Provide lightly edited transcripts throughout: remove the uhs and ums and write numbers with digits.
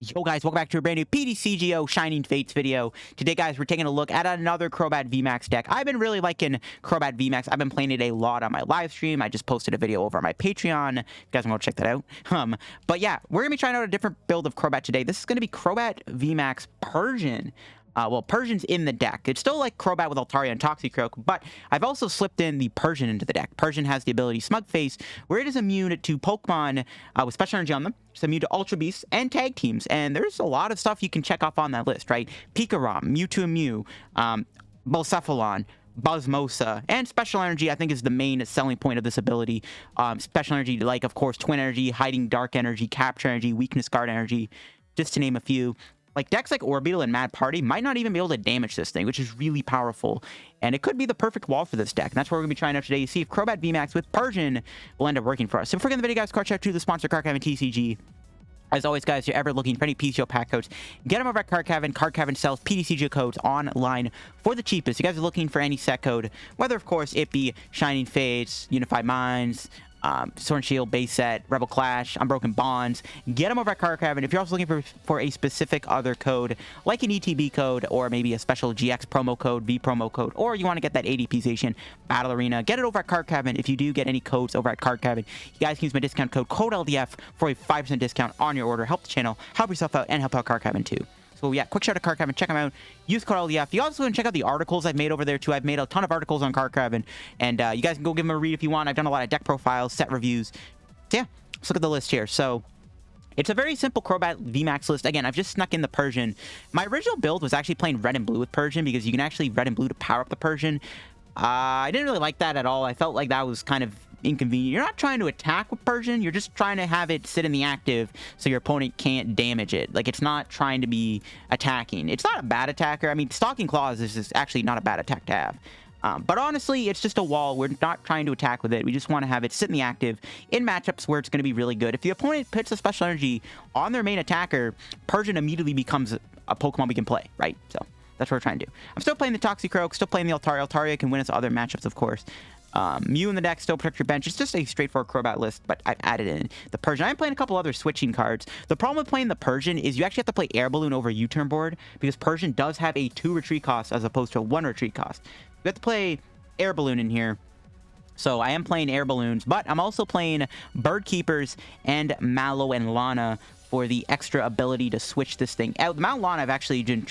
Yo guys, welcome back to a brand new PTCGO Shining Fates video. Today guys, we're taking a look at another Crobat VMAX deck. I've been really liking Crobat VMAX. I've been playing it a lot on my live stream. I just posted a video over on my Patreon. If you guys want to check that out. But yeah, we're going to be trying out a different build of Crobat today. This is going to be Crobat VMAX Persian. Well, Persian's in the deck. It's still like Crobat with Altaria and Toxicroak, but I've also slipped in the Persian into the deck. Persian has the ability Smug Face, where it is immune to Pokemon with special energy on them. It's immune to Ultra Beasts and Tag Teams, and there's a lot of stuff you can check off on that list, right? Pikarom, Mewtwo and Mew, Bullcephalon, Buzzmosa, and Special Energy, I think, is the main selling point of this ability. Special Energy, like, of course, Twin Energy, Hiding Dark Energy, Capture Energy, Weakness Guard Energy, just to name a few. Like, decks like Orbeetle and Mad Party might not even be able to damage this thing, which is really powerful. And it could be the perfect wall for this deck. And that's what we're going to be trying out today to see if Crobat VMAX with Persian will end up working for us. So before we get in the video, guys, card check to the sponsor, Card Cavern TCG. As always, guys, if you're ever looking for any PTCGO pack codes, get them over at Card Cavern. Card Cavern sells PTCGO codes online for the cheapest. If you guys are looking for any set code, whether, of course, it be Shining Fates, Unified Minds, Sword and Shield base set, Rebel Clash, Unbroken Bonds, get them over at Card Cavern. If you're also looking for a specific other code, like an ETB code, or maybe a special GX promo code, V promo code, or you want to get that ADP station, Battle Arena, get it over at Card Cavern. If you do get any codes over at Card Cavern, you guys can use my discount code LDF for a 5% discount on your order. Help the channel, help yourself out, and help out Card Cavern too. So yeah, quick shout out to Card Cavern. Check them out. Use code LDF. You also can check out the articles I've made over there too. I've made a ton of articles on Card Cavern, and you guys can go give them a read if you want. I've done a lot of deck profiles, set reviews. So yeah, let's look at the list here. So it's a very simple Crobat VMAX list. Again, I've just snuck in the Persian. My original build was actually playing red and blue with Persian because you can actually red and blue to power up the Persian. I didn't really like that at all. I felt like that was kind of inconvenient. You're not trying to attack with Persian, you're just trying to have it sit in the active so your opponent can't damage it. Like, it's not trying to be attacking. It's not a bad attacker. I mean, Stalking Claws is actually not a bad attack to have. But honestly, it's just a wall. We're not trying to attack with it. We just want to have it sit in the active in matchups where it's going to be really good. If the opponent puts a special energy on their main attacker, Persian immediately becomes a Pokemon we can play, right? So that's what we're trying to do. I'm still playing the Toxicroak, still playing the Altaria. Altaria can win us other matchups, of course. Mew in the deck, still protect your bench. It's just a straightforward Crobat list, but I've added in the Persian. I'm playing a couple other switching cards. The problem with playing the Persian is you actually have to play Air Balloon over U-turn board because Persian does have a 2 retreat cost as opposed to a 1 retreat cost. You have to play Air Balloon in here. So I am playing Air Balloons, but I'm also playing Bird Keepers and Mallow and Lana for the extra ability to switch this thing out. The Mallow Lana I've actually been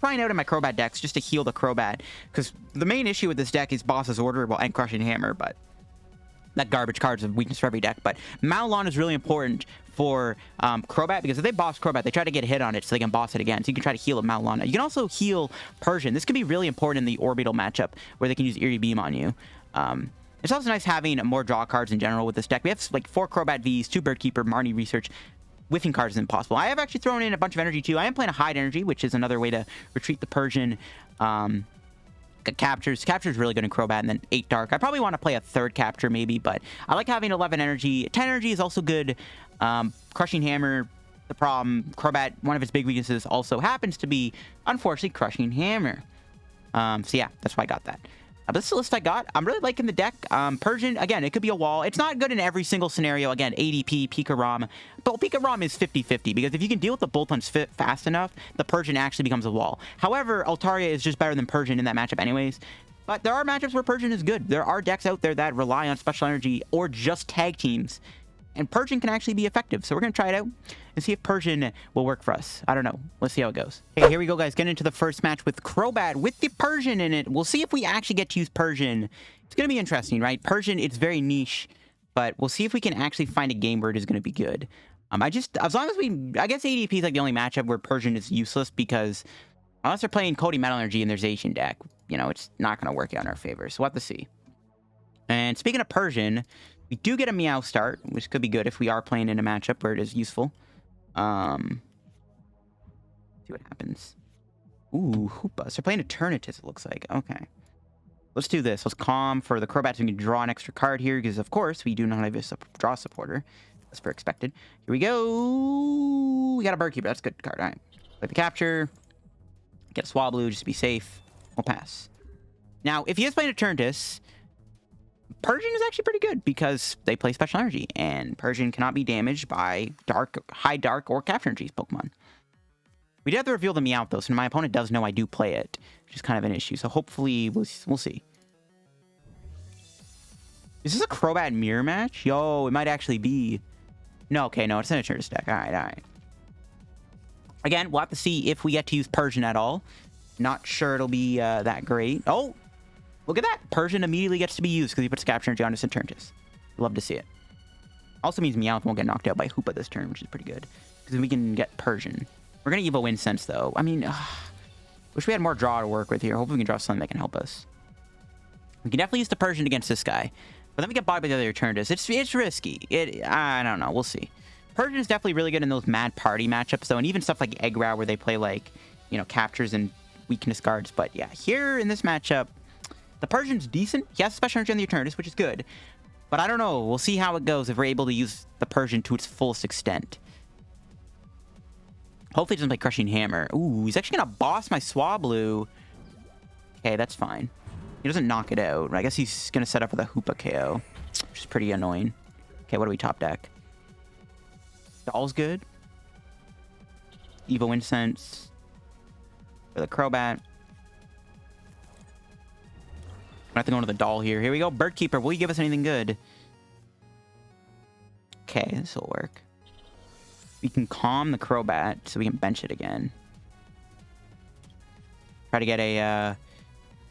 trying out in my Crobat decks just to heal the Crobat, because the main issue with this deck is Boss's Order and Crushing Hammer, but that garbage card's a weakness for every deck. But Mallow Lana is really important for Crobat, because if they boss Crobat, they try to get a hit on it so they can boss it again. So you can try to heal a Mallow Lana. You can also heal Persian. This could be really important in the Orbeetle matchup where they can use Eerie Beam on you. It's also nice having more draw cards in general with this deck. We have like 4 Crobat Vs, 2 Bird Keeper, Marnie Research. Whiffing cards is impossible. I have actually thrown in a bunch of energy too. I am playing a Hide Energy, which is another way to retreat the Persian. Captures is really good in Crobat, and then 8 Dark. I probably want to play a 3rd Capture maybe, but I like having 11 energy. 10 energy is also good. Crushing Hammer, the problem, Crobat, one of its big weaknesses also happens to be, unfortunately, Crushing Hammer. So yeah, that's why I got that. This is the list I got. I'm really liking the deck. Persian, again, it could be a wall. It's not good in every single scenario. Again, ADP, Pikarom. But Pikarom is 50-50, because if you can deal with the Boltons fast enough, the Persian actually becomes a wall. However, Altaria is just better than Persian in that matchup anyways. But there are matchups where Persian is good. There are decks out there that rely on special energy or just tag teams, and Persian can actually be effective. So we're going to try it out and see if Persian will work for us. I don't know. Let's see how it goes. Okay, here we go, guys. Getting into the first match with Crobat with the Persian in it. We'll see if we actually get to use Persian. It's going to be interesting, right? Persian, it's very niche, but we'll see if we can actually find a game where it is going to be good. As long as I guess ADP is like the only matchup where Persian is useless, because unless they're playing Cody Metal Energy in their Zacian deck, you know, it's not going to work out in our favor. So we'll have to see. And speaking of Persian, we do get a Meowth start, which could be good if we are playing in a matchup where it is useful. See what happens. Ooh, Hoopas. They're playing Eternatus, it looks like. Okay. Let's do this. Let's calm for the Crobat so we can draw an extra card here, because, of course, we do not have a draw supporter. That's for expected. Here we go. We got a Bird Keeper. That's a good card. All right. Play the Capture. Get a Swablu just to be safe. We'll pass. Now, if he is playing Eternatus, Persian is actually pretty good because they play Special Energy, and Persian cannot be damaged by High Dark, or Capture Energy Pokemon. We did have to reveal the Meowth, though, so my opponent does know I do play it, which is kind of an issue. So hopefully we'll see. Is this a Crobat mirror match? Yo, it might actually be. No, okay, no, it's an Eternatus deck. All right. Again, we'll have to see if we get to use Persian at all. Not sure it'll be that great. Oh, look at that. Persian immediately gets to be used because he puts Capture Energy on his Eternatus. Love to see it. Also means Meowth won't get knocked out by Hoopa this turn, which is pretty good. Because we can get Persian. We're going to Evo Incense, though. I mean, wish we had more draw to work with here. Hopefully we can draw something that can help us. We can definitely use the Persian against this guy. But then we get bought by the other Eternatus. It's risky. I don't know. We'll see. Persian is definitely really good in those Mad Party matchups, though. And even stuff like Egg Row, where they play, like, you know, captures and weakness guards. But yeah, here in this matchup, the Persian's decent. He has Special Energy on the Eternatus, which is good. But I don't know. We'll see how it goes if we're able to use the Persian to its fullest extent. Hopefully he doesn't play Crushing Hammer. Ooh, he's actually going to boss my Swablu. Okay, that's fine. He doesn't knock it out. I guess he's going to set up with a Hoopa KO, which is pretty annoying. Okay, what do we top deck? Doll's good. Evo Incense. For the Crobat. I have to go into the Doll here. Here we go. Bird Keeper. Will you give us anything good? Okay, this will work. We can calm the Crobat so we can bench it again. Try to get a... I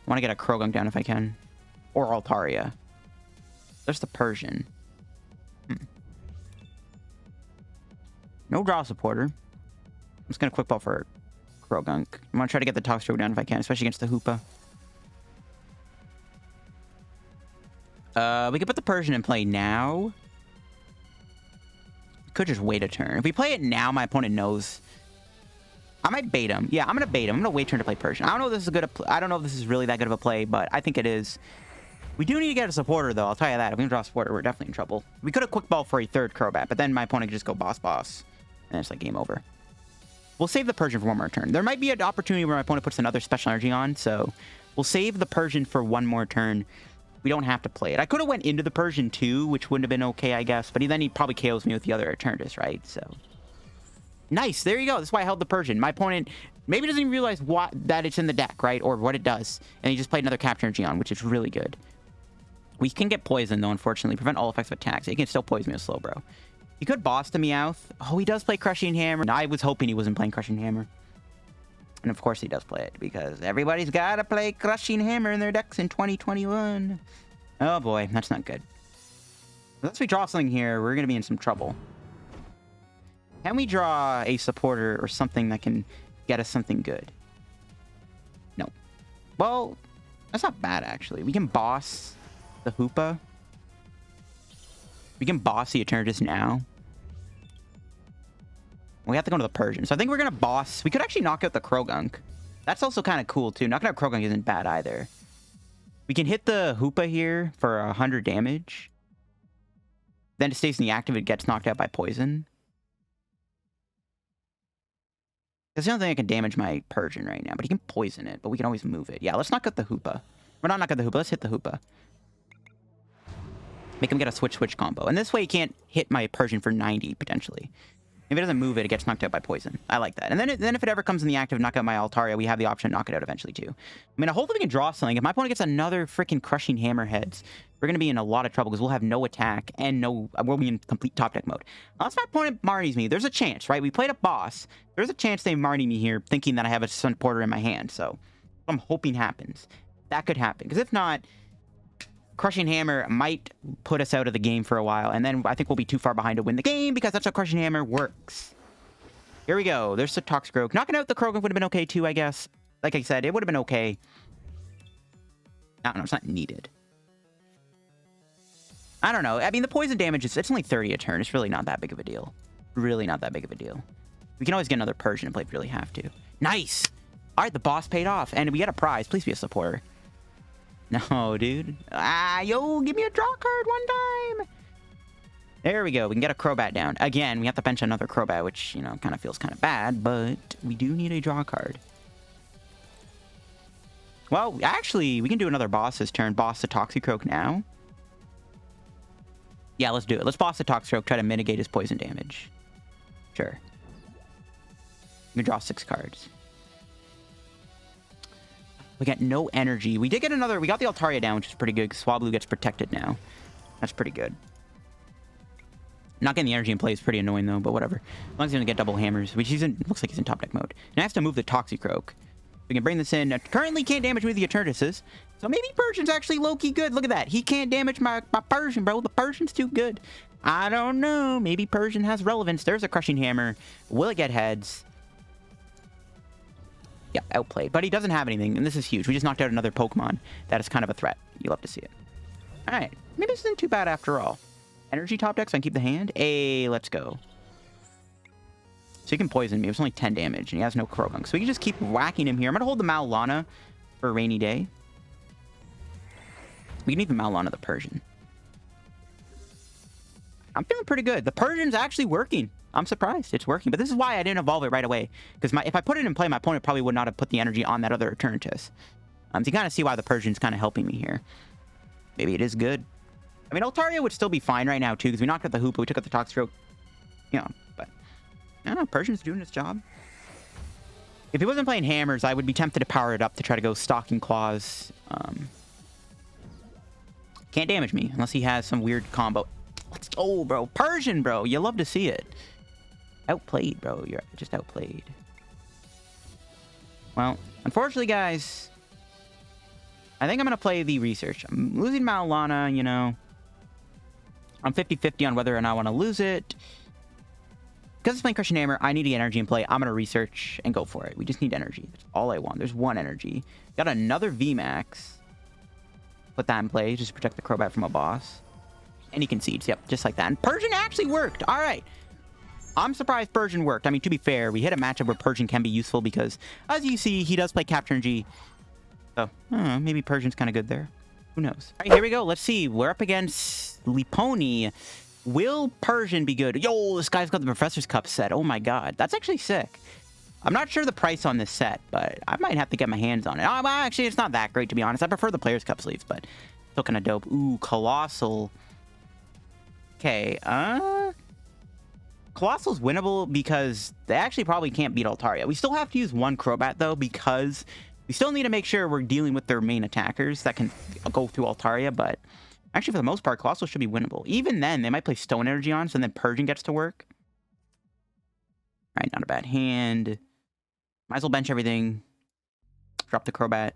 want to get a Croagunk down if I can. Or Altaria. There's the Persian. No draw supporter. I'm just going to quick ball for Croagunk. I'm going to try to get the Toxicroak down if I can, especially against the Hoopa. We could put the Persian in play now. We could just wait a turn. If we play it now, my opponent knows. I might bait him. Yeah, I'm going to bait him. I'm going to wait turn to play Persian. I don't know if this is a good... I don't know if this is really that good of a play, but I think it is. We do need to get a supporter, though. I'll tell you that. If we can draw a supporter, we're definitely in trouble. We could have quick ball for a third Crobat, but then my opponent could just go boss. And it's like game over. We'll save the Persian for one more turn. There might be an opportunity where my opponent puts another Special Energy on, so we'll save the Persian for one more turn. We don't have to play it. I could have went into the Persian too, which wouldn't have been okay, I guess. But then he probably KOs me with the other Eternatus, right? So nice. There you go. That's why I held the Persian. My opponent maybe doesn't even realize that it's in the deck, right? Or what it does. And he just played another Capture Energy on, which is really good. We can get poison, though, unfortunately. Prevent all effects of attacks. He can still poison me with Slowbro. He could boss the Meowth. Oh, he does play Crushing Hammer. I was hoping he wasn't playing Crushing Hammer. And of course he does play it, because everybody's got to play Crushing Hammer in their decks in 2021. Oh boy, that's not good. Unless we draw something here, we're going to be in some trouble. Can we draw a supporter or something that can get us something good? No. Well, that's not bad, actually. We can boss the Hoopa. We can boss the Eternatus now. We have to go to the Persian. So I think we're going to boss. We could actually knock out the Croagunk. That's also kind of cool, too. Knocking out Croagunk isn't bad, either. We can hit the Hoopa here for 100 damage. Then it stays in the active. It gets knocked out by poison. That's the only thing that can damage my Persian right now. But he can poison it. But we can always move it. Yeah, let's knock out the Hoopa. We're not knock out the Hoopa. Let's hit the Hoopa. Make him get a switch combo. And this way he can't hit my Persian for 90, potentially. If it doesn't move it, it gets knocked out by poison. I like that. And then if it ever comes in the active, knock out my Altaria, we have the option to knock it out eventually, too. I mean, hopefully we can draw something. If my opponent gets another freaking Crushing Hammerheads, we're going to be in a lot of trouble because we'll have no attack and we'll be in complete top deck mode. Unless my opponent Marnies me, there's a chance, right? We played a boss. There's a chance they Marnie me here thinking that I have a supporter in my hand. So I'm hoping happens. That could happen. Because if not, Crushing Hammer might put us out of the game for a while, and then I think we'll be too far behind to win the game, because that's how Crushing Hammer works. Here we go. There's the Toxicroak. Knocking out the Croagunk would have been okay, too, I guess. Like I said, it would have been okay. I don't know. It's not needed. I don't know. I mean, the poison damage, it's only 30 a turn. It's really not that big of a deal. Really not that big of a deal. We can always get another Persian and play if we really have to. Nice! All right, the boss paid off, and we get a prize. Please be a supporter. No, dude. Yo, give me a draw card one time. There we go. We can get a Crobat down. Again, we have to bench another Crobat, which, you know, kind of feels kind of bad, but we do need a draw card. Well, actually, we can do another boss's turn. Boss the Toxicroak now. Yeah, let's do it. Let's boss the Toxicroak, try to mitigate his poison damage. Sure. We draw 6 cards. We got no energy. We did get another... We got the Altaria down, which is pretty good, because Swablu gets protected now. That's pretty good. Not getting the energy in play is pretty annoying, though, but whatever. As long as he doesn't get double hammers, which he's in... Looks like he's in top deck mode. Now I have to move the Toxicroak. We can bring this in. Currently can't damage me with the Eternatus. So maybe Persian's actually low-key good. Look at that. He can't damage my Persian, bro. The Persian's too good. I don't know. Maybe Persian has relevance. There's a Crushing Hammer. Will it get heads? Yep, outplayed. But he doesn't have anything, and this is huge. We just knocked out another Pokemon that is kind of a threat. You love to see it. All right. Maybe this isn't too bad after all. Energy top deck, so I can keep the hand. Hey, let's go. So he can poison me. It was only 10 damage, and he has no Croagunk. So we can just keep whacking him here. I'm going to hold the Mallow Lana for a rainy day. We can even Mallow Lana the Persian. I'm feeling pretty good. The Persian's actually working. I'm surprised it's working. But this is why I didn't evolve it right away. Because if I put it in play, my opponent probably would not have put the energy on that other Eternatus. So you kind of see why the Persian's kind of helping me here. Maybe it is good. I mean, Altaria would still be fine right now, too, because we knocked out the Hoopa, we took out the Toxicroak. You know, but... I don't know, Persian's doing its job. If he wasn't playing hammers, I would be tempted to power it up to try to go Stalking Claws. Can't damage me, unless he has some weird combo. Let's go, bro. Persian, bro. You love to see it. Outplayed, bro. You're just outplayed. Well, unfortunately, guys, I think I'm going to play the research. I'm losing Mallow Lana, you know. I'm 50-50 on whether or not I want to lose it. Because it's playing Crushing Hammer, I need to get energy in play. I'm going to research and go for it. We just need energy. That's all I want. There's 1 energy. Got another VMAX. Put that in play just to protect the Crobat from a boss. And he concedes. Yep, just like that. And Persian actually worked. All right. I'm surprised Persian worked. I mean, to be fair, we hit a matchup where Persian can be useful because, as you see, he does play Capture Energy. So, maybe Persian's kind of good there. Who knows? All right, here we go. Let's see. We're up against Liponi. Will Persian be good? Yo, this guy's got the Professor's Cup set. Oh my god. That's actually sick. I'm not sure the price on this set, but I might have to get my hands on it. Well, actually, it's not that great, to be honest. I prefer the Player's Cup sleeves, but still kind of dope. Ooh, Colossal. Okay, Colossal's winnable because they actually probably can't beat Altaria. We still have to use 1 Crobat, though, because we still need to make sure we're dealing with their main attackers that can go through Altaria, but actually, for the most part, Colossal should be winnable. Even then, they might play Stone Energy on, so then Persian gets to work. All right, not a bad hand. Might as well bench everything. Drop the Crobat.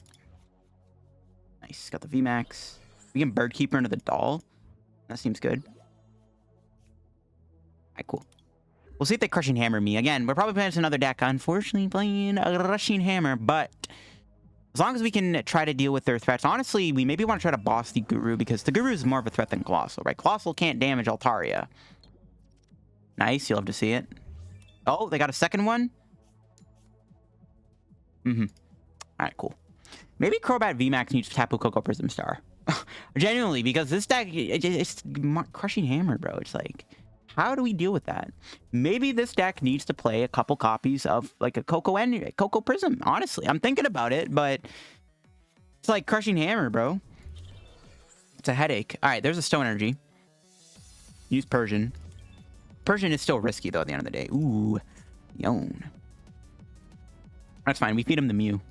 Nice, got the VMAX. We can Bird Keeper into the Doll. That seems good. Alright, cool. We'll see if they Crushing Hammer me. Again, we're probably playing another deck. Unfortunately, playing a Crushing Hammer, but as long as we can try to deal with their threats. Honestly, we maybe want to try to boss the Guru, because the Guru is more of a threat than Colossal, right? Colossal can't damage Altaria. Nice, you'll love to see it. Oh, they got a second one? Alright, cool. Maybe Crobat VMAX needs Tapu Koko Prism Star. Genuinely, because this deck, it's Crushing Hammer, bro. It's like, how do we deal with that? Maybe this deck needs to play a couple copies of like a Koko Prism. Honestly, I'm thinking about it, but it's like Crushing Hammer, bro. It's a headache. All right, there's a Stone Energy. Use Persian. Persian is still risky, though, at the end of the day. Ooh. Yon. That's fine. We feed him the Mew.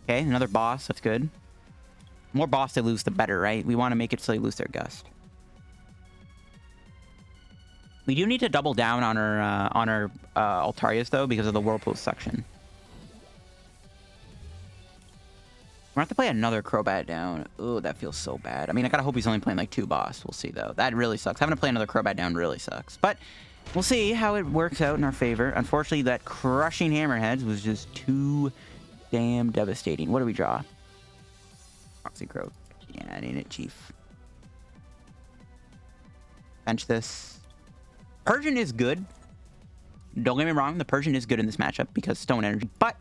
Okay, another boss. That's good. The more boss they lose, the better, right? We want to make it so they lose their Gust. We do need to double down on our Altarias, though, because of the Whirlpool section. We're going to have to play another Crobat down. Oh, that feels so bad. I mean, I gotta hope he's only playing like 2 boss. We'll see, though. That really sucks. Having to play another Crobat down really sucks. But we'll see how it works out in our favor. Unfortunately, that Crushing Hammerheads was just too damn devastating. What do we draw? Toxicroak. Yeah, it ain't it, Chief. Bench this. Persian is good. Don't get me wrong, the Persian is good in this matchup because Stone Energy, but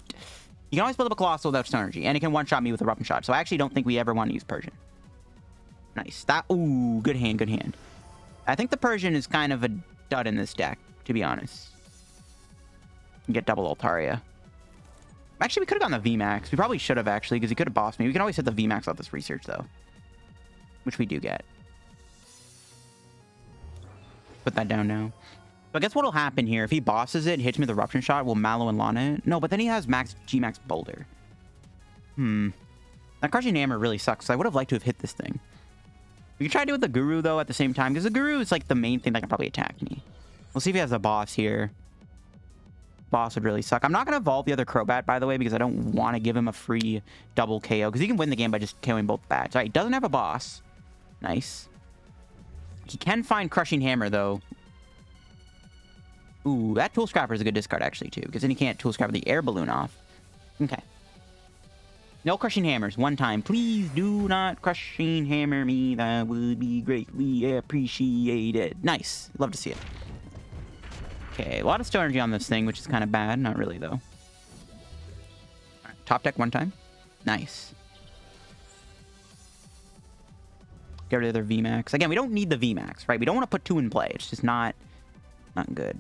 you can always build up a Colossal without Stone Energy, and it can one-shot me with a Rough and Shot, so I actually don't think we ever want to use Persian. Nice. That, ooh, good hand, good hand. I think the Persian is kind of a dud in this deck, to be honest. Get double Altaria. Actually, we could have gotten the VMAX. We probably should have, actually, because he could have bossed me. We can always hit the VMAX off this research, though. Which we do get. put that down now. So I guess what'll happen here, if he bosses it, hits me with the Eruption Shot, will Mallow and Lana it? No, but then he has G-Max Boulder. That Crushing Hammer really sucks. So I would have liked to have hit this thing. We can try to do it with the Guru, though, at the same time, because the Guru is, like, the main thing that can probably attack me. We'll see if he has a boss here. Boss would really suck. I'm not going to evolve the other Crobat, by the way, because I don't want to give him a free double KO, because he can win the game by just KOing both bats. All right, he doesn't have a boss. Nice. He can find Crushing Hammer, though. Ooh, that Tool Scrapper is a good discard, actually, too, because then he can't Tool Scrapper the Air Balloon off. Okay. No Crushing Hammers. One time. Please do not Crushing Hammer me. That would be greatly appreciated. Nice. Love to see it. Okay, a lot of Stone Energy on this thing, which is kind of bad. Not really, though. All right, top deck one time. Nice. Get rid of their VMAX. Again, we don't need the VMAX, right? We don't want to put 2 in play. It's just not good.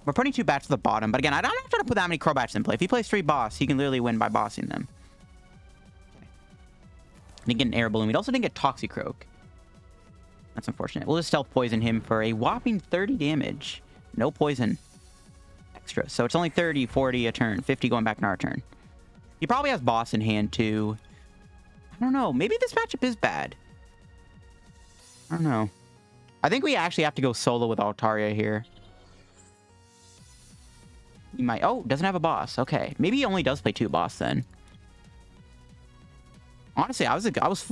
We're putting 2 bats at the bottom, but again, I don't have to put that many Crobats in play. If he plays 3 boss, he can literally win by bossing them. Didn't get an Air Balloon. We also didn't get Toxicroak. That's unfortunate. We'll just Stealth Poison him for a whopping 30 damage. No poison extra. So it's only 30, 40 a turn. 50 going back in our turn. He probably has boss in hand, too. I don't know. Maybe this matchup is bad. I don't know. I think we actually have to go solo with Altaria here. He might... Oh, doesn't have a boss. Okay. Maybe he only does play 2 boss then. Honestly, I was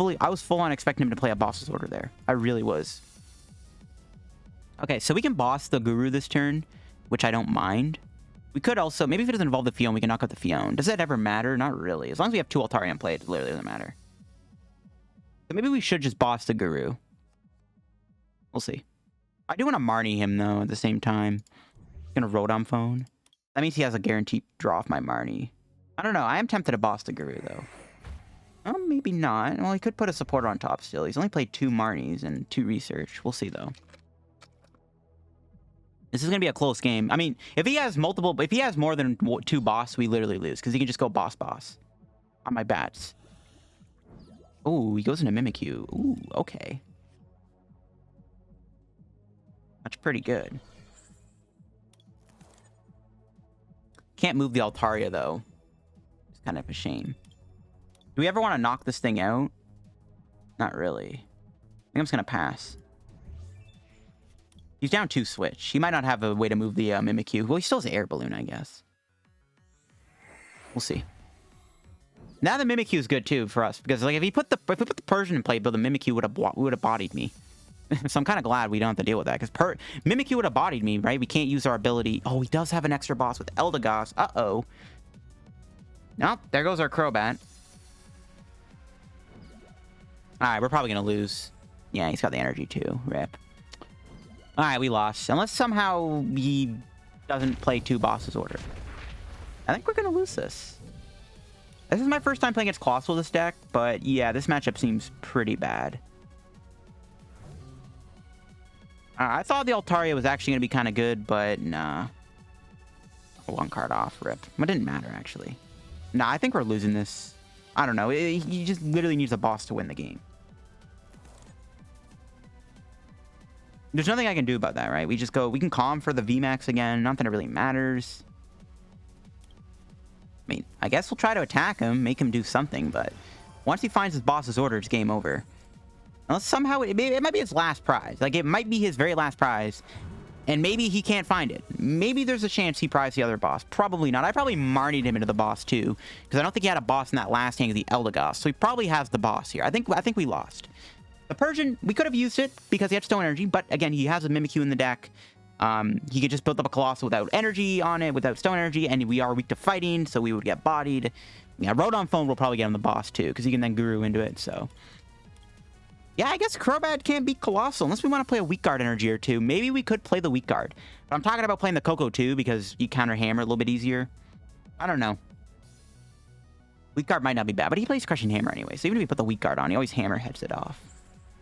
full on expecting him to play a boss's order there. I really was. Okay, so we can boss the Guru this turn, which I don't mind. We could also... Maybe if it doesn't involve the Fion, we can knock out the Fion. Does that ever matter? Not really. As long as we have 2 Altaria in play, it literally doesn't matter. So maybe we should just boss the Guru. We'll see. I do want to Marnie him, though, at the same time. Gonna Rotom Phone. That means he has a guaranteed draw off my Marnie. I don't know. I am tempted to boss the Guru, though. Oh, maybe not. Well, he could put a supporter on top still. He's only played 2 Marnies and 2 Research. We'll see, though. This is going to be a close game. I mean, if he has more than 2 boss, we literally lose. Because he can just go boss on my bats. Ooh, he goes into Mimikyu. Ooh, okay. That's pretty good. Can't move the Altaria, though. It's kind of a shame. Do we ever want to knock this thing out? Not really. I think I'm just going to pass. He's down 2 switch. He might not have a way to move the Mimikyu. Well, he still has an Air Balloon, I guess. We'll see. Now the Mimikyu is good, too, for us. Because like if we put the Persian in play, but the Mimikyu would have bodied me. So I'm kind of glad we don't have to deal with that. Because Mimikyu would have bodied me, right? We can't use our ability. Oh, he does have an extra boss with Eldegoss. Uh-oh. Nope, there goes our Crobat. Alright, we're probably going to lose. Yeah, he's got the energy too. Rip. Alright, we lost. Unless somehow he doesn't play 2 bosses order. I think we're going to lose this. This is my first time playing against Colossal this deck, but yeah, this matchup seems pretty bad. I thought the Altaria was actually going to be kind of good, but nah. 1 card off, rip. It didn't matter, actually. Nah, I think we're losing this. I don't know. He just literally needs a boss to win the game. There's nothing I can do about that, right? We can calm for the VMAX again. Not that it really matters. I mean, I guess we'll try to attack him, make him do something, but once he finds his boss's order, it's game over. Unless somehow it might be his last prize. Like, it might be his very last prize, and maybe he can't find it. Maybe there's a chance he prized the other boss. Probably not. I probably Marnied him into the boss, too, because I don't think he had a boss in that last hand of the Eldegoss, so he probably has the boss here. I think we lost. The Persian, we could have used it because he had Stone Energy, but again, he has a Mimikyu in the deck. He could just build up a Colossal without energy on it, without Stone Energy, and we are weak to fighting, so we would get bodied. Yeah, Rotom Phone will probably get him the boss, too, because he can then Guru into it, so... Yeah, I guess Crobat can't beat Colossal unless we want to play a Weak Guard energy or 2. Maybe we could play the Weak Guard. But I'm talking about playing the Coco too because you counter Hammer a little bit easier. I don't know. Weak Guard might not be bad, but he plays Crushing Hammer anyway. So even if we put the Weak Guard on, he always Hammer heads it off.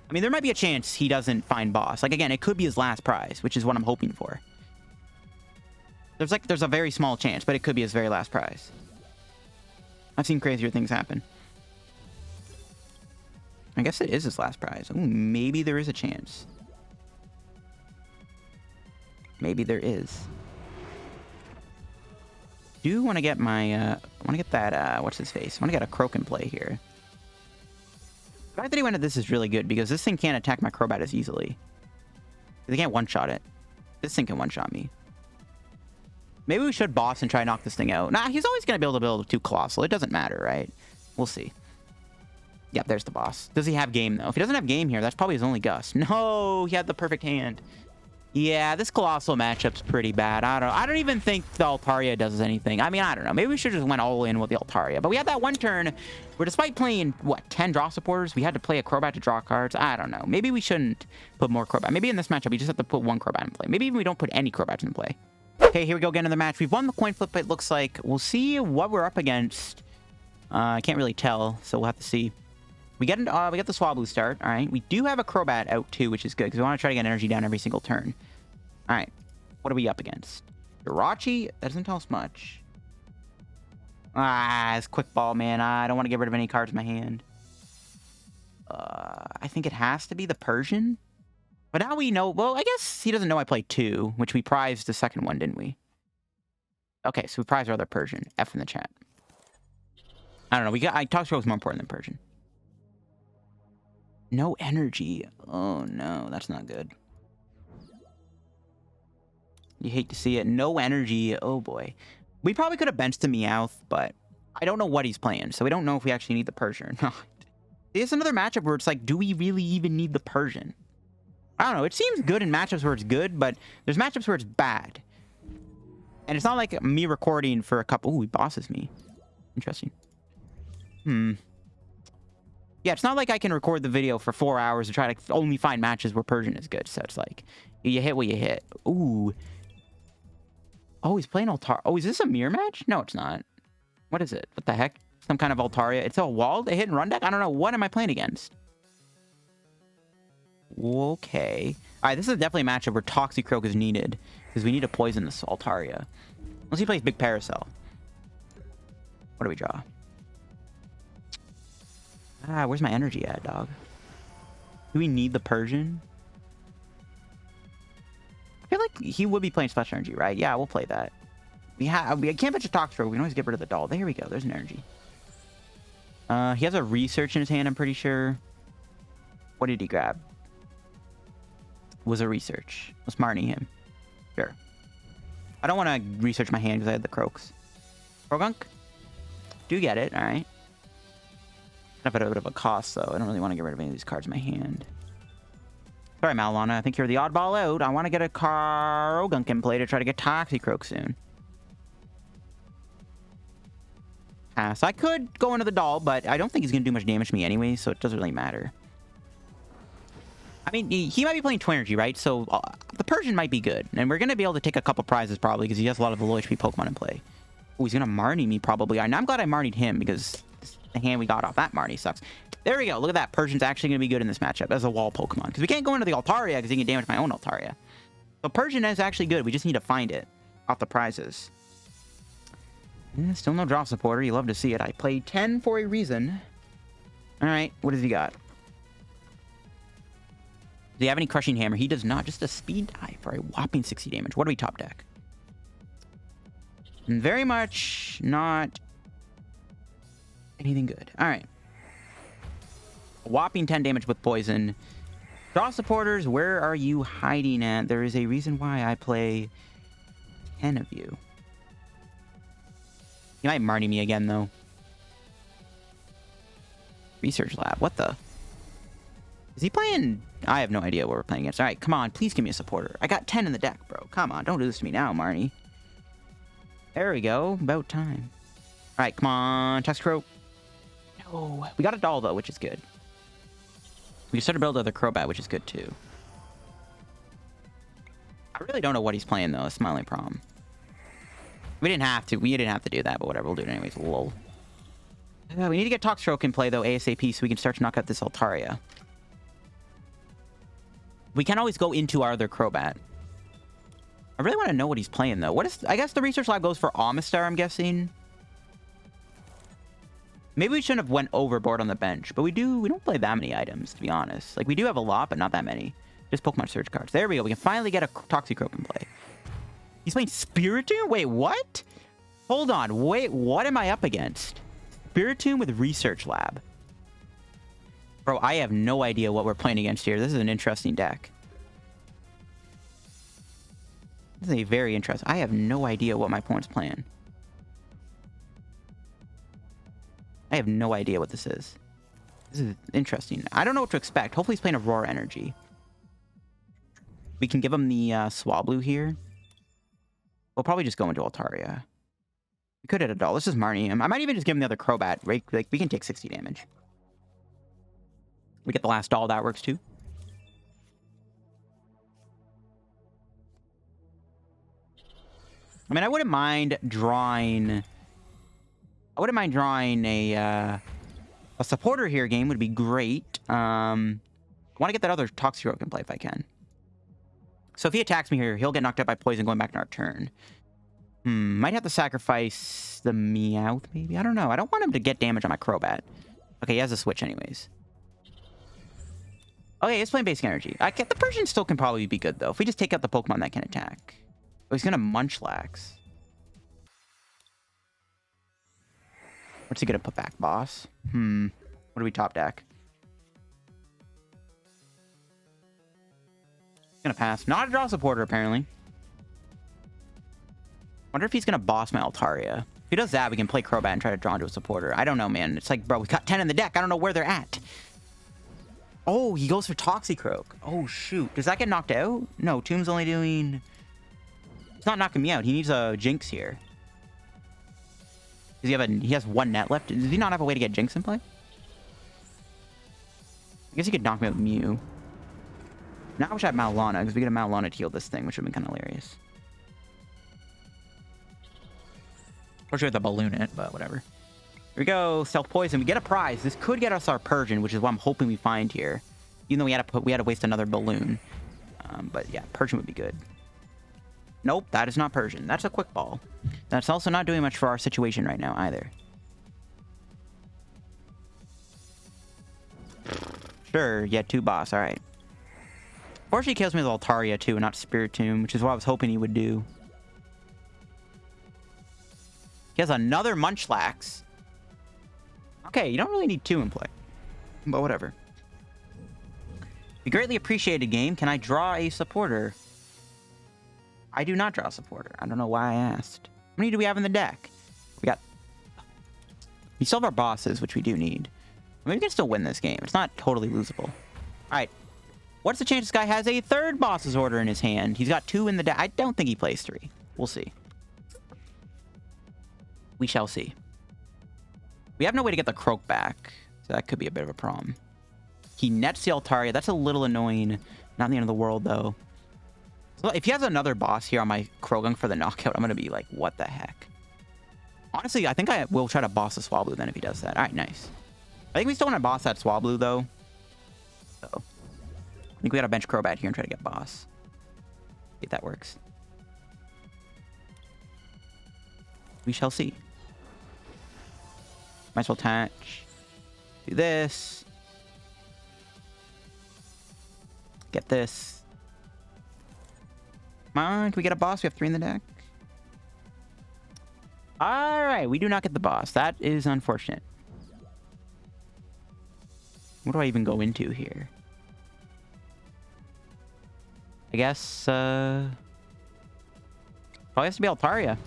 I mean, there might be a chance he doesn't find boss. Like, again, it could be his last prize, which is what I'm hoping for. There's a very small chance, but it could be his very last prize. I've seen crazier things happen. I guess it is his last prize. Ooh, maybe there is a chance. Maybe there is. Do want to get my, want to get that, what's his face? I want to get a Croak in play here. The fact that he went to this is really good because this thing can't attack my Crobat as easily. They can't one-shot it. This thing can one-shot me. Maybe we should boss and try to knock this thing out. Nah, he's always going to be able to build 2 Colossal. It doesn't matter, right? We'll see. Yep, there's the boss. Does he have game, though? If he doesn't have game here, that's probably his only Gust. No, he had the perfect hand. Yeah, this Colossal matchup's pretty bad. I don't even think the Altaria does anything. I mean, I don't know. Maybe we should just went all in with the Altaria. But we had that one turn where despite playing, what, 10 draw supporters, we had to play a Crobat to draw cards. I don't know. Maybe we shouldn't put more Crobat. Maybe in this matchup, we just have to put 1 Crobat in play. Maybe even we don't put any Crobats in play. Okay, here we go again in the match. We've won the coin flip, it looks like. We'll see what we're up against. I can't really tell, so we'll have to see. We get the Swablu start. All right. We do have a Crobat out, too, which is good because we want to try to get energy down every single turn. All right, what are we up against? Jirachi? That doesn't tell us much. It's Quick Ball, man. I don't want to get rid of any cards in my hand. I think it has to be the Persian. But now we know... Well, I guess he doesn't know I played 2, which we prized the second one, didn't we? Okay, so we prized our other Persian. F in the chat. I don't know. Toxicroak is more important than Persian. No energy. Oh, no. That's not good. You hate to see it. No energy. Oh, boy. We probably could have benched the Meowth, but I don't know what he's playing, so we don't know if we actually need the Persian or not. It's another matchup where it's like, do we really even need the Persian? I don't know. It seems good in matchups where it's good, but there's matchups where it's bad. And it's not like me recording for a couple... Ooh, he bosses me. Interesting. Yeah, it's not like I can record the video for 4 hours and try to only find matches where Persian is good. So it's like, you hit what you hit. Ooh. Oh, he's playing Altaria. Oh, is this a mirror match? No, it's not. What is it? What the heck? Some kind of Altaria. It's a walled, a hit and run deck? I don't know. What am I playing against? Okay. All right, this is definitely a matchup where Toxicroak is needed because we need to poison this Altaria. Unless he plays Big Parasol. What do we draw? Where's my energy at, dog? Do we need the Persian? I feel like he would be playing Special Energy, right? Yeah, we'll play that. We can't bench a Toxicroak. We can always get rid of the doll. There we go. There's an energy. He has a Research in his hand, I'm pretty sure. What did he grab? Was a Research. Let's Marnie him. Sure. I don't want to research my hand because I had the Croaks. Croagunk? Do get it. All right. Have a bit of a cost, though. I don't really want to get rid of any of these cards in my hand. Sorry, Mallow Lana. I think you're the oddball out. I want to get a Croagunk in play to try to get Toxicroak soon. So I could go into the doll, but I don't think he's going to do much damage to me anyway, so it doesn't really matter. I mean, he might be playing Twin Energy, right? So the Persian might be good. And we're going to be able to take a couple prizes probably because he has a lot of low HP Pokemon in play. Oh, he's going to Marnie me probably. And I'm glad I Marnied him because the hand we got off that Marnie sucks. There we go. Look at that. Persian's actually going to be good in this matchup as a wall Pokemon. Because we can't go into the Altaria because he can damage my own Altaria. So Persian is actually good. We just need to find it off the prizes. Yeah, still no draw supporter. You love to see it. I played 10 for a reason. All right. What does he got? Does he have any Crushing Hammer? He does not. Just a Speed Dive for a whopping 60 damage. What do we top deck? Very much not anything good. All right. A whopping 10 damage with Poison. Draw supporters, where are you hiding at? There is a reason why I play 10 of you. He might Marnie me again, though. Research Lab. What the? Is he playing? I have no idea what we're playing against. All right, come on. Please give me a supporter. I got 10 in the deck, bro. Come on. Don't do this to me now, Marnie. There we go. About time. All right, come on. Toxicroak. No. We got a doll, though, which is good. We can start to build other Crobat, which is good, too. I really don't know what he's playing, though. That's my only problem. We didn't have to. We didn't have to do that, but whatever. We'll do it anyways. Lol. We need to get Toxicroak in play, though, ASAP, so we can start to knock out this Altaria. We can always go into our other Crobat. I really want to know what he's playing, though. What is... I guess the Research Lab goes for Amistar, I'm guessing. Maybe we shouldn't have went overboard on the bench, but we don't play that many items, to be honest. Like, we do have a lot, but not that many. Just Pokemon Surge cards. There we go. We can finally get a Toxicroak in play. He's playing Spiritomb? Wait, what? Hold on. Wait, what am I up against? Spiritomb with Research Lab. Bro, I have no idea what we're playing against here. This is an interesting deck. This is a very interesting... I have no idea what my opponent's playing. I have no idea what this is. This is interesting. I don't know what to expect. Hopefully he's playing Aurora Energy. We can give him the Swablu here. We'll probably just go into Altaria. We could hit a doll. Let's just Marnie him. I might even just give him the other Crobat. Right? Like, we can take 60 damage. We get the last doll. That works too. I mean, I wouldn't mind drawing a supporter here. Game would be great. I want to get that other Toxicroak in play if I can. So if he attacks me here, he'll get knocked out by poison going back in our turn. Might have to sacrifice the Meowth, maybe? I don't know. I don't want him to get damage on my Crobat. Okay, he has a switch anyways. Okay, he's playing basic energy. The Persian still can probably be good, though. If we just take out the Pokemon that can attack. Oh, he's going to Munchlax. What's he going to put back, boss? What do we top deck? Gonna pass. Not a draw supporter, apparently. Wonder if he's gonna boss my Altaria. If he does that, we can play Crobat and try to draw into a supporter. I don't know, man. It's like, bro, we got 10 in the deck. I don't know where they're at. Oh, he goes for Toxicroak. Oh, shoot. Does that get knocked out? No, Tomb's only doing... It's not knocking me out. He needs a Jinx here. Does he have he has one net left? Does he not have a way to get Jinx in play? I guess he could knock me out with Mew. Now I wish I had Mallow Lana, because we get a Mallow Lana to heal this thing, which would have been kind of hilarious. Or should we have the balloon it, but whatever. Here we go, Stealth Poison. We get a prize. This could get us our Persian, which is what I'm hoping we find here. Even though we had to waste another balloon. But yeah, Persian would be good. Nope, that is not Persian. That's a quick ball. That's also not doing much for our situation right now either. Sure, yeah, 2 boss. All right. Fortunately, he kills me with Altaria, too, and not Spiritomb, which is what I was hoping he would do. He has another Munchlax. Okay, you don't really need 2 in play. But whatever. Be greatly appreciated, game. Can I draw a supporter? I do not draw a supporter. I don't know why I asked. How many do we have in the deck? We still have our bosses, which we do need. I mean, we can still win this game. It's not totally losable. All right. What's the chance this guy has a 3rd boss's order in his hand? He's got 2 in the deck. I don't think he plays 3. We'll see. We shall see. We have no way to get the Croak back, so that could be a bit of a problem. He nets the Altaria. That's a little annoying. Not the end of the world, though. So if he has another boss here on my Croagunk for the knockout, I'm going to be like, what the heck? Honestly, I think I will try to boss the Swablu then if he does that. All right, nice. I think we still want to boss that Swablu, though. So I think we got to bench Crobat here and try to get boss. See if that works. We shall see. Might as well attach. Do this. Get this. Come on, can we get a boss? We have 3 in the deck. Alright, we do not get the boss. That is unfortunate. What do I even go into here? I guess, probably has to be Altaria.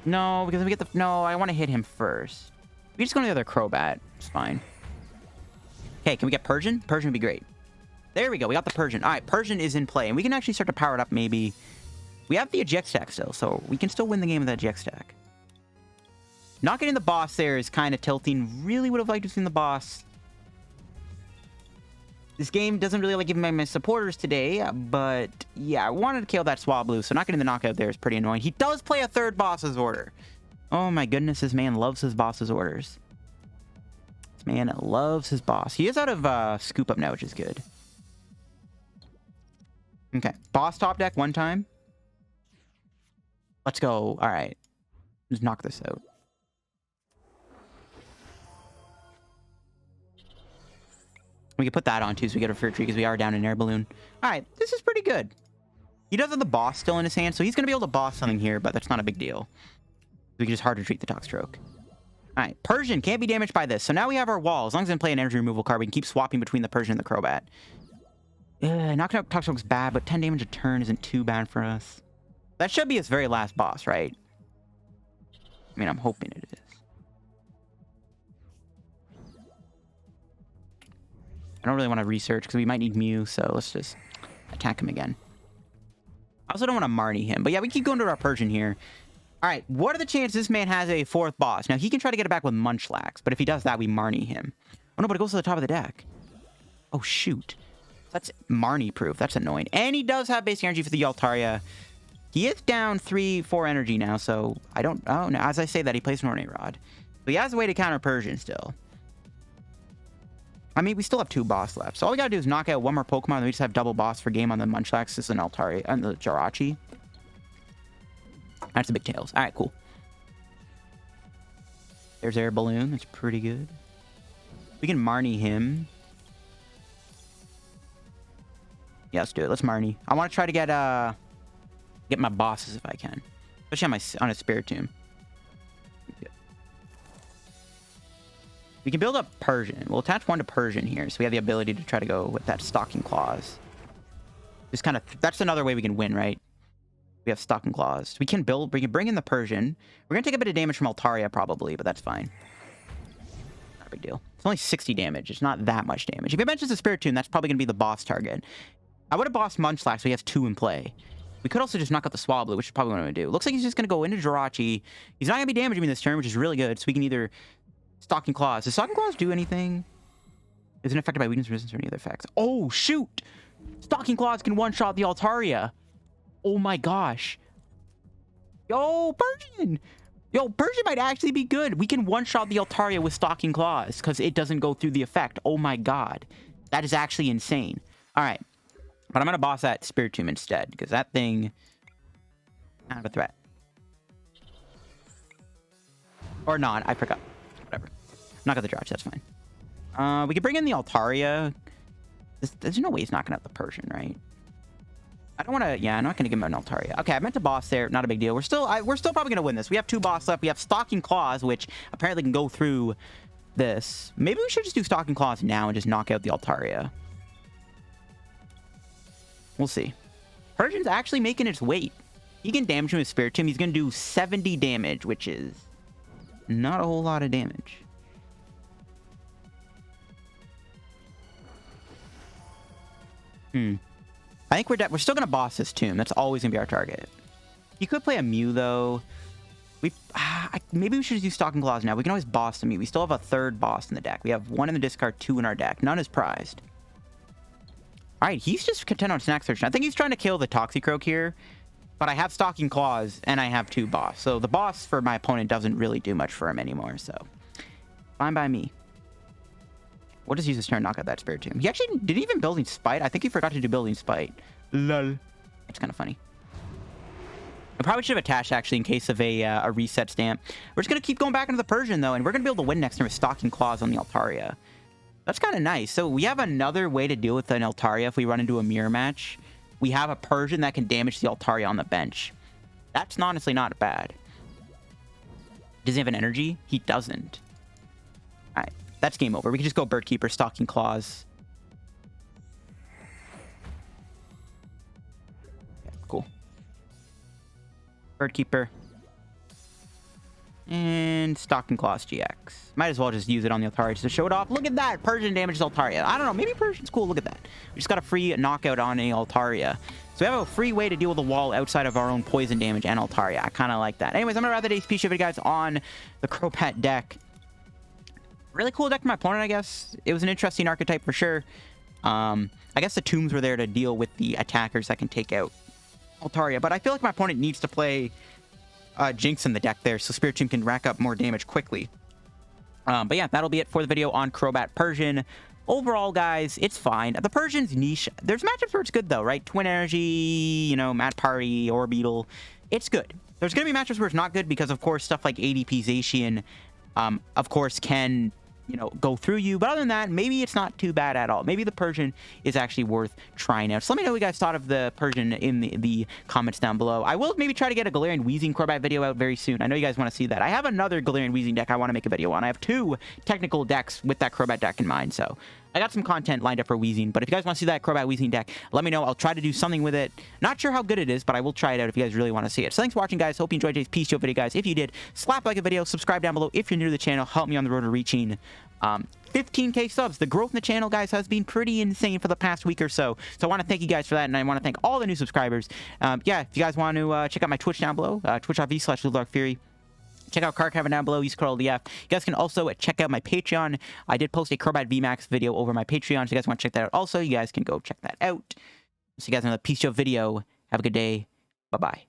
No, because we get the... No, I want to hit him first. We just go to the other Crobat. It's fine. Okay, can we get Persian? Persian would be great. There we go. We got the Persian. All right, Persian is in play. And we can actually start to power it up, maybe. We have the eject stack still, so we can still win the game with that eject stack. Not getting the boss there is kind of tilting. Really would have liked to have seen the boss. This game doesn't really like giving my supporters today, but yeah, I wanted to kill that Swablu, so not getting the knockout there is pretty annoying. He does play a 3rd boss's order. Oh my goodness, this man loves his boss's orders. This man loves his boss. He is out of scoop up now, which is good. Okay, boss top deck 1 time. Let's go. All right, just knock this out. We can put that on too, so we get a fair tree because we are down in Air Balloon. All right, this is pretty good. He does have the boss still in his hand, so he's going to be able to boss something here, but that's not a big deal. We can just hard to treat the Toxicroak. Alright, Persian can't be damaged by this. So now we have our wall. As long as I can play an energy removal card, we can keep swapping between the Persian and the Crobat. Knocking out Toxicroak's bad, but 10 damage a turn isn't too bad for us. That should be his very last boss, right? I mean, I'm hoping it is. I don't really want to research because we might need Mew, so let's just attack him again. I also don't want to Marnie him, but yeah, we keep going to our Persian here. All right, what are the chances this man has a 4th boss? Now, he can try to get it back with Munchlax, but if he does that, we Marnie him. Oh, no, but it goes to the top of the deck. Oh, shoot. That's Marnie-proof. That's annoying. And he does have basic energy for the Altaria. He is down 3-4 energy now, so I don't... Oh, no, as I say that, he plays an Ornate Rod. So he has a way to counter Persian still. I mean, we still have 2 boss left. So all we gotta do is knock out 1 more Pokemon, and we just have double boss for game on the Munchlax. This is an Altaria, and the Jirachi. That's the big tails. All right, cool. There's Air Balloon. That's pretty good. We can Marnie him. Yeah, let's do it. Let's Marnie. I want to try to get my bosses if I can, especially on a Spiritomb. We can build up Persian. We'll attach 1 to Persian here, so we have the ability to try to go with that Stalking Claws. Just kind of that's another way we can win, right? We have Stalking Claws. We can bring in the Persian. We're going to take a bit of damage from Altaria probably, but that's fine. Not a big deal. It's only 60 damage. It's not that much damage. If he mentions a Spiritomb, that's probably going to be the boss target. I would have bossed Munchlax, so he has 2 in play. We could also just knock out the Swablu, which is probably what I'm going to do. Looks like he's just going to go into Jirachi. He's not going to be damaging me this turn, which is really good. So we can either Stalking Claws. Does Stalking Claws do anything? Isn't affected by weakness, resistance, or any other effects. Oh, shoot! Stalking Claws can one-shot the Altaria. Oh my gosh. Yo, Persian! Yo, Persian might actually be good. We can one-shot the Altaria with Stalking Claws because it doesn't go through the effect. Oh my god. That is actually insane. Alright. But I'm going to boss that Spiritomb instead because that thing... kind of a threat. Or not. I forgot. Whatever. Knock out the Jirachi. That's fine. We can bring in the Altaria. There's no way he's knocking out the Persian, right? I don't want to... Yeah, I'm not going to give him an Altaria. Okay, I meant to boss there. Not a big deal. We're still probably going to win this. We have 2 boss left. We have Stalking Claws, which apparently can go through this. Maybe we should just do Stalking Claws now and just knock out the Altaria. We'll see. Persian's actually making its weight. He can damage him with Spiritomb. He's going to do 70 damage, which is not a whole lot of damage. I think we're still going to boss this tomb. That's always going to be our target. You could play a Mew, though. Maybe we should just do Stalking Claws now. We can always boss the Mew. We still have a 3rd boss in the deck. We have 1 in the discard, 2 in our deck. None is prized. All right, he's just content on Snack Search. I think he's trying to kill the Toxicroak here. But I have Stalking Claws, and I have 2 boss. So the boss for my opponent doesn't really do much for him anymore. So fine by me. We'll just use this turn to knock out that Spiritomb. He actually did he even Building Spite? I think he forgot to do Building Spite. Lol. It's kind of funny. I probably should have attached, actually, in case of a reset stamp. We're just going to keep going back into the Persian, though, and we're going to be able to win next turn with Stalking Claws on the Altaria. That's kind of nice. So we have another way to deal with an Altaria if we run into a mirror match. We have a Persian that can damage the Altaria on the bench. That's honestly not bad. Does he have an energy? He doesn't. All right. That's game over. We can just go Bird Keeper, Stalking Claws. Yeah, cool. Bird Keeper. And Stalking Claws GX. Might as well just use it on the Altaria just to show it off. Look at that! Persian damages Altaria. I don't know. Maybe Persian's cool. Look at that. We just got a free knockout on a Altaria. So we have a free way to deal with the wall outside of our own poison damage and Altaria. I kind of like that. Anyways, I'm going to wrap the day's video, guys, on the Crobat deck. Really cool deck for my opponent, I guess. It was an interesting archetype for sure. I guess the tombs were there to deal with the attackers that can take out Altaria. But I feel like my opponent needs to play Jinx in the deck there, so Spiritomb can rack up more damage quickly. But yeah, that'll be it for the video on Crobat Persian. Overall, guys, it's fine. The Persian's niche. There's matchups where it's good, though, right? Twin Energy, you know, Mat Party, Orbeetle. It's good. There's going to be matchups where it's not good because, of course, stuff like ADP Zacian, of course, can go through you. But other than that, maybe it's not too bad at all. Maybe the Persian is actually worth trying out. So let me know what you guys thought of the Persian in the comments down below. I will maybe try to get a Galarian Weezing Crobat video out very soon. I know you guys want to see that. I have another Galarian Weezing deck I want to make a video on. I have 2 technical decks with that Crobat deck in mind, so I got some content lined up for Weezing. But if you guys want to see that Crobat Weezing deck, let me know. I'll try to do something with it. Not sure how good it is, but I will try it out if you guys really want to see it. So thanks for watching, guys. Hope you enjoyed today's PTCGO video, guys. If you did, slap like a video, subscribe down below if you're new to the channel. Help me on the road to reaching 15K subs. The growth in the channel, guys, has been pretty insane for the past week or so. So I want to thank you guys for that, and I want to thank all the new subscribers. Yeah, if you guys want to check out my Twitch down below, twitch.tv/LittleDarkFury. Check out card down below, use code LDF. You guys can also check out my Patreon. I did post a Crobat VMAX video over my Patreon, so you guys want to check that out also. You guys can go check that out. See you guys in the PTCGO video. Have a good day. Bye-bye.